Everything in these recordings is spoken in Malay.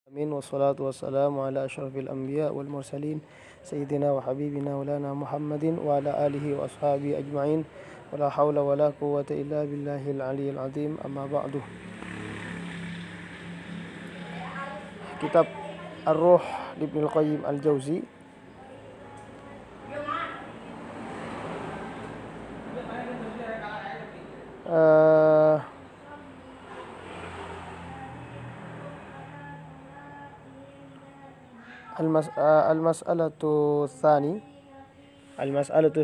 Amin wassalatu wassalamu ala asyrafil anbiya wal mursalin sayyidina wa habibina maulana Muhammadin wa ala alihi wa ashabihi ajma'in wa la hawla wa la quwwata illa billahil aliyyil azim, amma ba'du. Kitab Ar-Ruh Ibnu Qayyim Al-Jauzi. Al-mas'alatu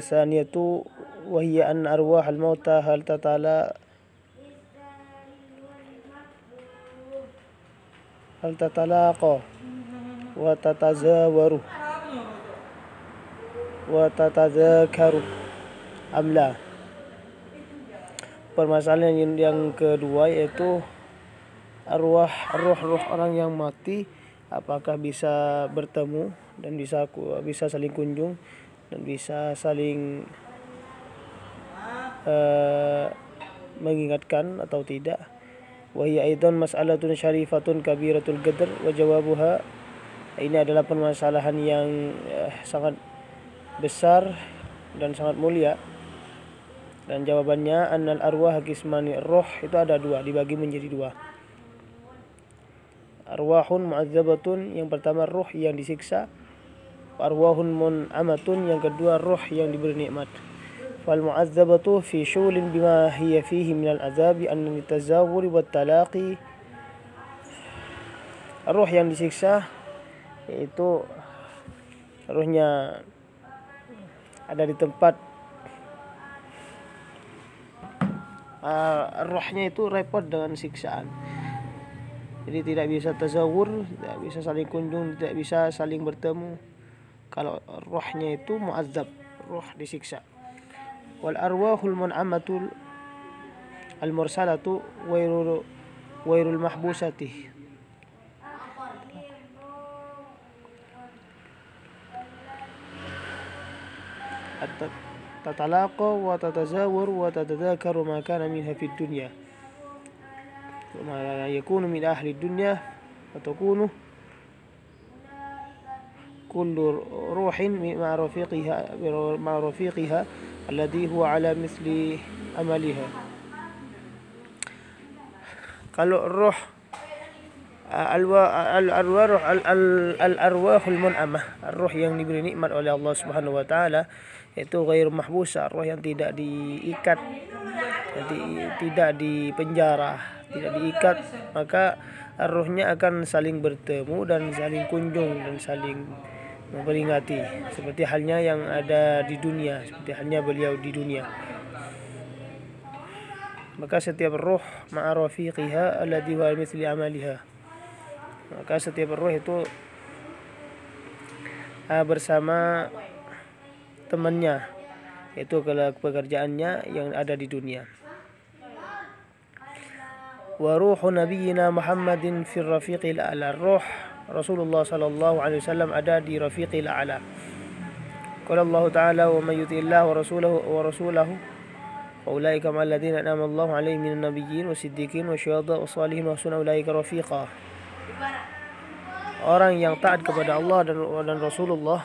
tsaniyatu wa hiya an arwah al-mauta hal tatalaqa wa tatazawaru wa tatadzakaru amla. Permasalahan yang kedua yaitu ruh orang yang mati apakah bisa bertemu dan bisa saling kunjung dan bisa saling mengingatkan atau tidak. Wa hiya aidan mas'alatun syarifatun kabiratul qadr wa jawabuha, ini adalah permasalahan yang sangat besar dan sangat mulia, dan jawabannya annal arwah qismani, roh itu ada dua, dibagi menjadi dua. Arwahun mu'adzabatun, yang pertama roh yang disiksa. Arwahun mun'amatun, yang kedua roh yang diberi nikmat. Fal mu'adzabatu fi syulin bima hiya fihi minal azabi an tazawwuri wat talaqi. Roh yang disiksa yaitu rohnya ada di tempat rohnya itu repot dengan siksaan. Jadi tidak bisa tazawur, tidak bisa saling kunjung, tidak bisa saling bertemu kalau rohnya itu mu'adzab, roh disiksa. Wal arwahul mun'amatul al-mursalatu wairul mahbusati. Tatalaqa wa tatazawur wa tatadzakaru ma kana minha fid dunya ma yakunu min ahli dunya wa takunu kullu ruhin ma'a rafiqiha alladhi huwa ala misli amaliha. Kalau roh al-arwahul mun'amah, roh yang diberi nikmat oleh Allah Subhanahu wa taala, itu ghairu mahbusa, roh yang tidak diikat, tidak dipenjara, tidak diikat, maka rohnya akan saling bertemu dan saling kunjung dan saling memperingati, seperti halnya yang ada di dunia, seperti halnya beliau di dunia. Maka setiap roh ma'a rafiqiha alladhi huwa mithli amaliha, maka setiap roh itu bersama temannya, yaitu pekerjaannya yang ada di dunia. Wa ruhu nabiyyina Muhammadin fi rafiqil a'la, roh Rasulullah sallallahu alaihi wasallam ada di rafiqil a'la. Qala Allah ta'ala wa may yuti'illah wa rasulahu wa ulaika ma'al ladzina an'ama Allahu 'alaihim minan nabiyyin wasiddiqin wasyuhada wassalihin wa hasuna ulaika rafiqa. Orang yang taat kepada Allah dan Rasulullah,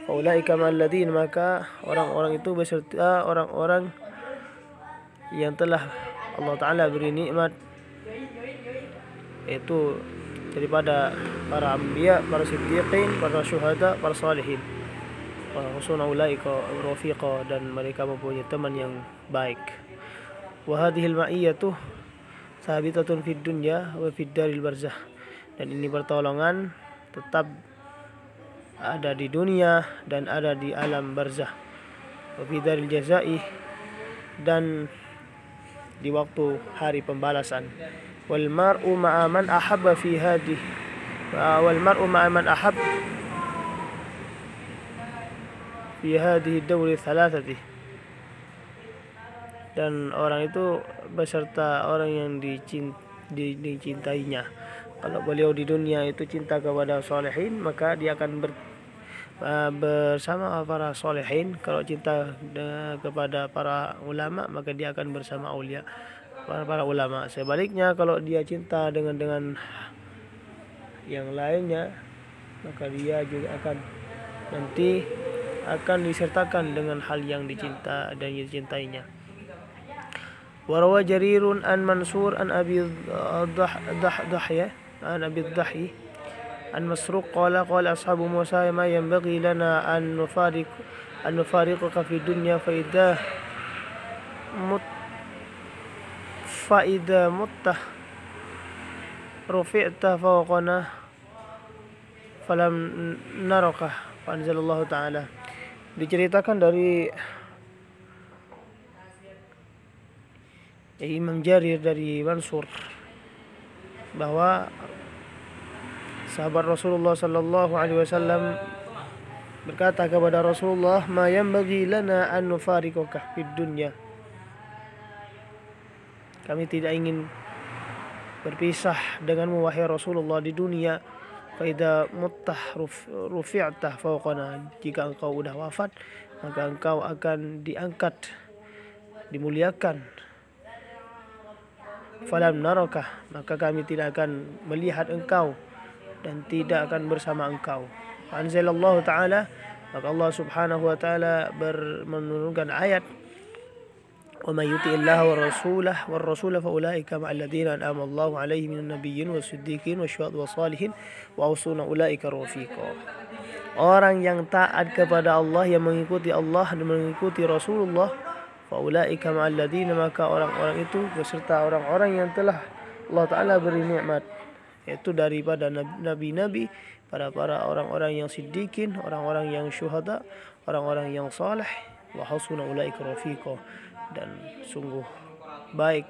ulaika ma'al ladzina, maka orang-orang itu beserta orang-orang yang telah Allah Ta'ala beri nikmat, yaitu daripada para anbiya, para siddiqin, para syuhada, para salihin. Wa hasuna ulaika rafiqa, dan mereka mempunyai teman yang baik. Wa hadhil ma'iyyatu thabitatun fid dunya wa fid daril barzakh, dan ini pertolongan tetap ada di dunia dan ada di alam barzakh. Wa fi daril jazai, dan di waktu hari pembalasan. Wal mar'u ma'a man ahabba fi hadhihi wal mar'u ma'a man ahab fi hadhihi dawri thalathati, dan orang itu beserta orang yang dicintainya. Kalau beliau di dunia itu cinta kepada salihin, maka dia akan bersama para salihin. Kalau cinta kepada para ulama, maka dia akan bersama aulia, para ulama. Sebaliknya kalau dia cinta dengan yang lainnya, maka dia juga nanti akan disertakan dengan hal yang dicinta dan dicintainya. Warawa Jarirun an Mansur an Abi Dahya an Abi Dahyi an Masruq qala ashabu Musa ma yanbaghi lana an nufariqaka fi dunya fa idza mutta rufi'ta fawqana falam naraka fa anzalallahu ta'ala. Diceritakan dari Imam Jarir dari Mansur bahwa sahabat Rasulullah sallallahu alaihi wasallam berkata kepada Rasulullah, "Ma yanbaghi lana an nufariqaka fid dunya." Kami tidak ingin berpisah denganmu wahai Rasulullah di dunia. Fa idza muttah rufi'ta fawqana. Jika engkau udah wafat, maka engkau akan diangkat, dimuliakan. Falam naraka, maka kami tidak akan melihat engkau dan tidak akan bersama engkau. Anzalallahu ta'ala, maka Allah subhanahu wa ta'ala menurunkan ayat, wa may yuti'illaha war rasulah fa ulaika ma'al ladzina an'ama Allahu 'alaihim minan nabiyyin was-siddiqin wasyuhada'i was-shalihin wa husuna ulaika rafiqa. Orang yang taat kepada Allah, yang mengikuti Allah dan mengikuti Rasulullah, faulaika ma'al ladzina, maka orang-orang itu beserta orang-orang yang telah Allah Ta'ala beri nikmat, yaitu daripada nabi-nabi, para orang-orang yang siddiqin, orang-orang yang syuhada, orang-orang yang saleh, wa hasuna ulaika rafiqa, dan sungguh baik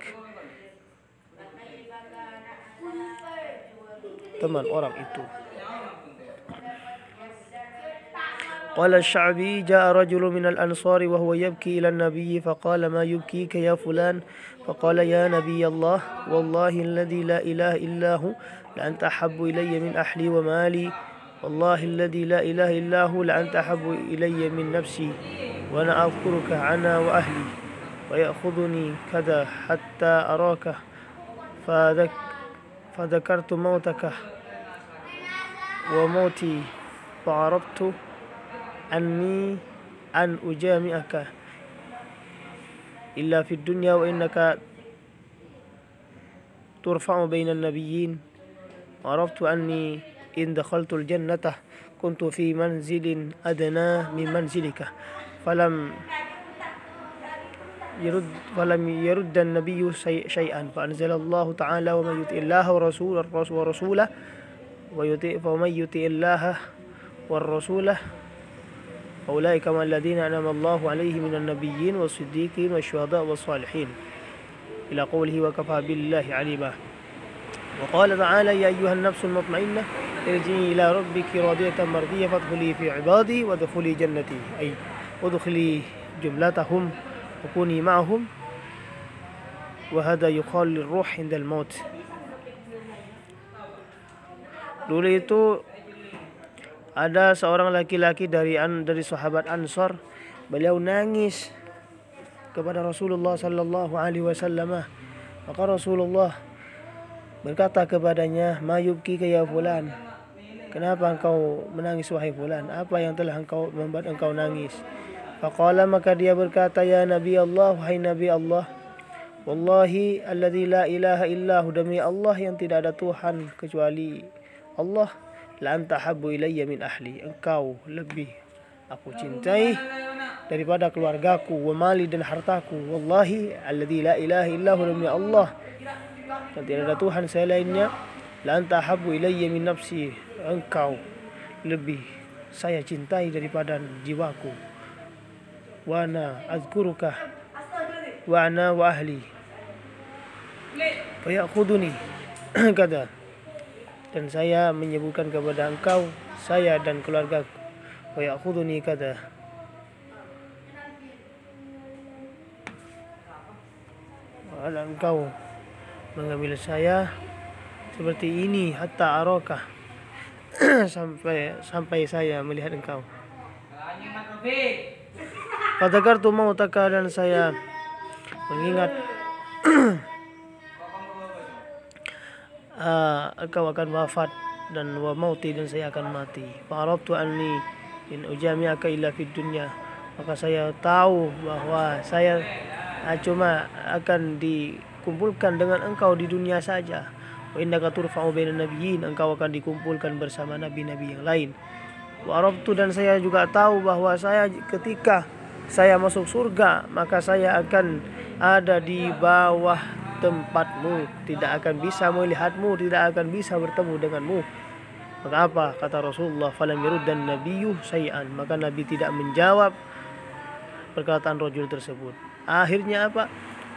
teman orang itu. قال الشعبي جاء رجل من الأنصار وهو يبكي إلى النبي فقال ما يبكيك يا فلان؟ فقال يا نبي الله والله الذي لا إله إلا هو لأنت أحب إلي من أهلي ومالي، والله الذي لا إله إلا هو لأنت أحب إلي من نفسي، وأنا أذكرك أنا وأهلي ويأخذني كذا حتى أراك، فذكرت موتك وموتي فعرفت أني أن أجامعك إلا في الدنيا وإنك ترفع بين النبيين، وعرفت أني إن دخلت الجنة كنت في منزل أدنى من منزلك. فلم يرد النبي شيئا، فأنزل الله تعالى ومن يطع الله ورسوله ومن يطع الله والرسول أولئك مع الذين أنعم الله عليهم من النبيين والصديقين والشهداء والصالحين إلى قوله وكفى بالله عليما. وقال تعالى يا أيها النفس المطمئنة ارجعي إلى ربك راضية مرضية فادخلي في عبادي وادخلي جنتي، أي ادخلي جملتهم وكوني معهم، وهذا يقال للروح عند الموت. Dulu itu ada seorang laki-laki dari sahabat Ansar, beliau nangis kepada Rasulullah sallallahu alaihi wasallam. Maka Rasulullah berkata kepadanya, "Ma yubkika ya fulan?" Kenapa engkau menangis wahai fulan? Apa yang telah membuat engkau nangis? Faqala, maka dia berkata, "Ya Nabi Allah, wahai Nabi Allah, wallahi alladzi la ilaha illahu, demi Allah yang tidak ada Tuhan kecuali Allah, la anta habbu ilayya min ahli, engkau lebih aku cintai daripada keluargaku, wa mali, dan hartaku. Wallahi alladzi la ilaha illahu, demi Allah yang tidak ada Tuhan selainnya, la anta habbu ilayya min nafsi, engkau lebih saya cintai daripada jiwaku. Wa ana azkuruka wa ana wa ahli fa ya'khuduni kada, dan saya menyebutkan kepada engkau saya dan keluargaku, wa ya'khuduni kada, dan engkau mengambil saya seperti ini, hatta araka, sampai saya melihat engkau. Fadzakartu mautaka, dan saya mengingat engkau akan wafat dan wa mauti, dan saya akan mati. Fa arabtu anni in ujami'aka illa fid dunya, maka saya tahu bahwa saya cuma akan dikumpulkan dengan engkau di dunia saja. Wa innaka turfa'u bainan nabiyyin, engkau akan dikumpulkan bersama nabi-nabi yang lain. Wa arabtu, dan saya juga tahu bahwa saya ketika saya masuk surga, maka saya akan ada di bawah tempatmu, tidak akan bisa melihatmu, tidak akan bisa bertemu denganmu. Maka apa kata Rasulullah? Falam yuruddan nabiyyu syai'an, maka Nabi tidak menjawab perkataan rajul tersebut. Akhirnya apa?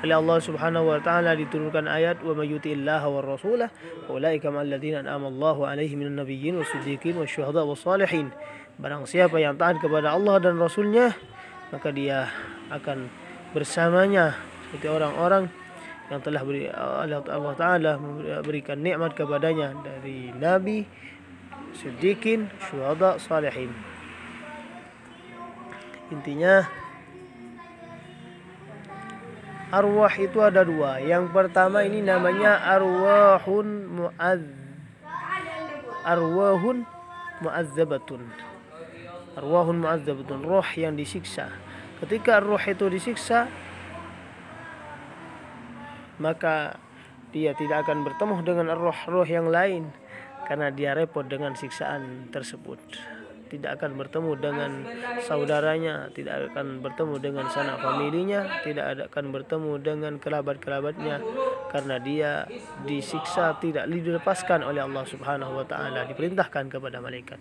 Oleh Allah Subhanahu wa taala diturunkan ayat, wa may yuti'illaha war rasulah ulaika ma'al ladzina an'ama Allahu 'alaihim minan nabiyyin wasiddiqin wasyuhada wassalihin. Barang siapa yang taat kepada Allah dan Rasulnya, maka dia akan bersamanya seperti orang-orang yang telah Allah Ta'ala berikan nikmat kepadanya dari nabi, siddiqin, syuhada, salihin. Intinya arwah itu ada dua. Yang pertama ini namanya arwahun mu'adzabatun. Arwahun mu'adzabatun, roh yang disiksa. Ketika roh itu disiksa, maka dia tidak akan bertemu dengan roh-roh yang lain karena dia repot dengan siksaan tersebut. Tidak akan bertemu dengan saudaranya, tidak akan bertemu dengan sanak familinya, tidak akan bertemu dengan kerabat-kerabatnya karena dia disiksa, tidak dilepaskan oleh Allah Subhanahu wa taala, diperintahkan kepada malaikat.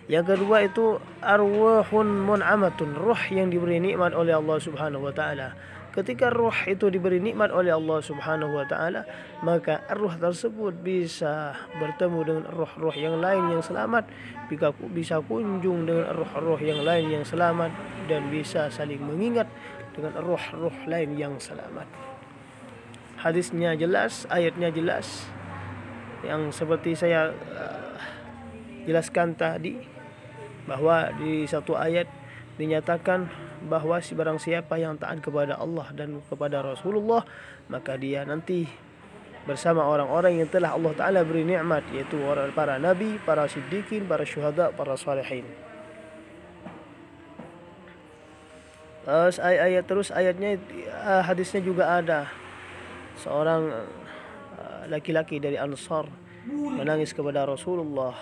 Yang kedua itu arwahun mun'amatun, roh yang diberi nikmat oleh Allah Subhanahu wa taala. Ketika roh itu diberi nikmat oleh Allah Subhanahu wa taala, maka roh tersebut bisa bertemu dengan roh-roh yang lain yang selamat, bisa kunjung dengan roh-roh yang lain yang selamat, dan bisa saling mengingat dengan roh-roh lain yang selamat. Hadisnya jelas, ayatnya jelas, yang seperti saya jelaskan tadi, bahwa di satu ayat dinyatakan bahwa barang siapa yang taat kepada Allah dan kepada Rasulullah, maka dia nanti bersama orang-orang yang telah Allah Ta'ala beri nikmat, yaitu para nabi, para siddiqin, para syuhada, para salihin. Terus ayatnya, hadisnya juga ada seorang laki-laki dari Ansar menangis kepada Rasulullah,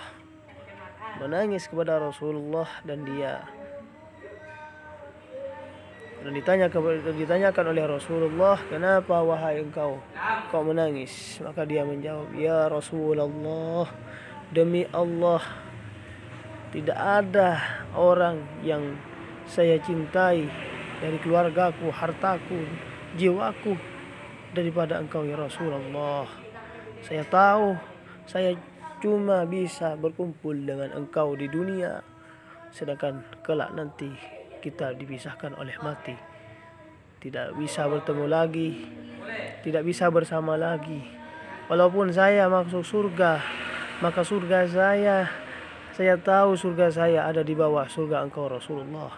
dan ditanyakan oleh Rasulullah, kenapa wahai engkau menangis? Maka dia menjawab, ya Rasulullah, demi Allah tidak ada orang yang saya cintai dari keluargaku, hartaku, jiwaku daripada engkau ya Rasulullah. Saya tahu saya cuma bisa berkumpul dengan engkau di dunia, sedangkan kelak nanti kita dipisahkan oleh mati, tidak bisa bertemu lagi, tidak bisa bersama lagi. Walaupun saya masuk surga, maka surga saya tahu surga saya ada di bawah surga engkau Rasulullah.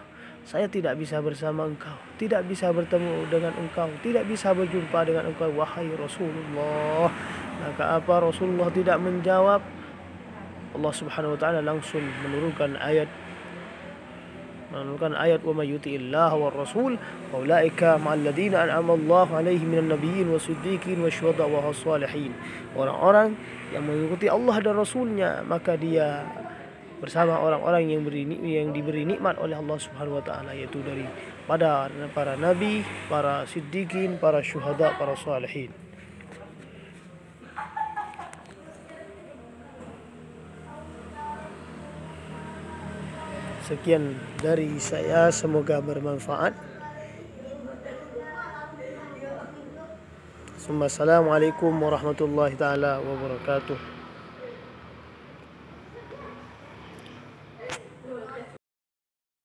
Saya tidak bisa bersama engkau, tidak bisa bertemu dengan engkau, tidak bisa berjumpa dengan engkau wahai Rasulullah. Maka apa? Rasulullah tidak menjawab. Allah Subhanahu wa taala langsung menurunkan ayat wa may yuti'illaha war rasul wa ulaika ma'al ladzina an'ama Allahu 'alaihim minan nabiyyin wasiddiqin wasyuhada wa salihin. Orang-orang yang mengikuti Allah dan Rasulnya, maka dia bersama orang-orang yang diberi nikmat oleh Allah Subhanahu wa taala, yaitu dari para nabi, para siddiqin, para syuhada, para salihin. Sekian dari saya, semoga bermanfaat. Assalamualaikum warahmatullahi taala wabarakatuh.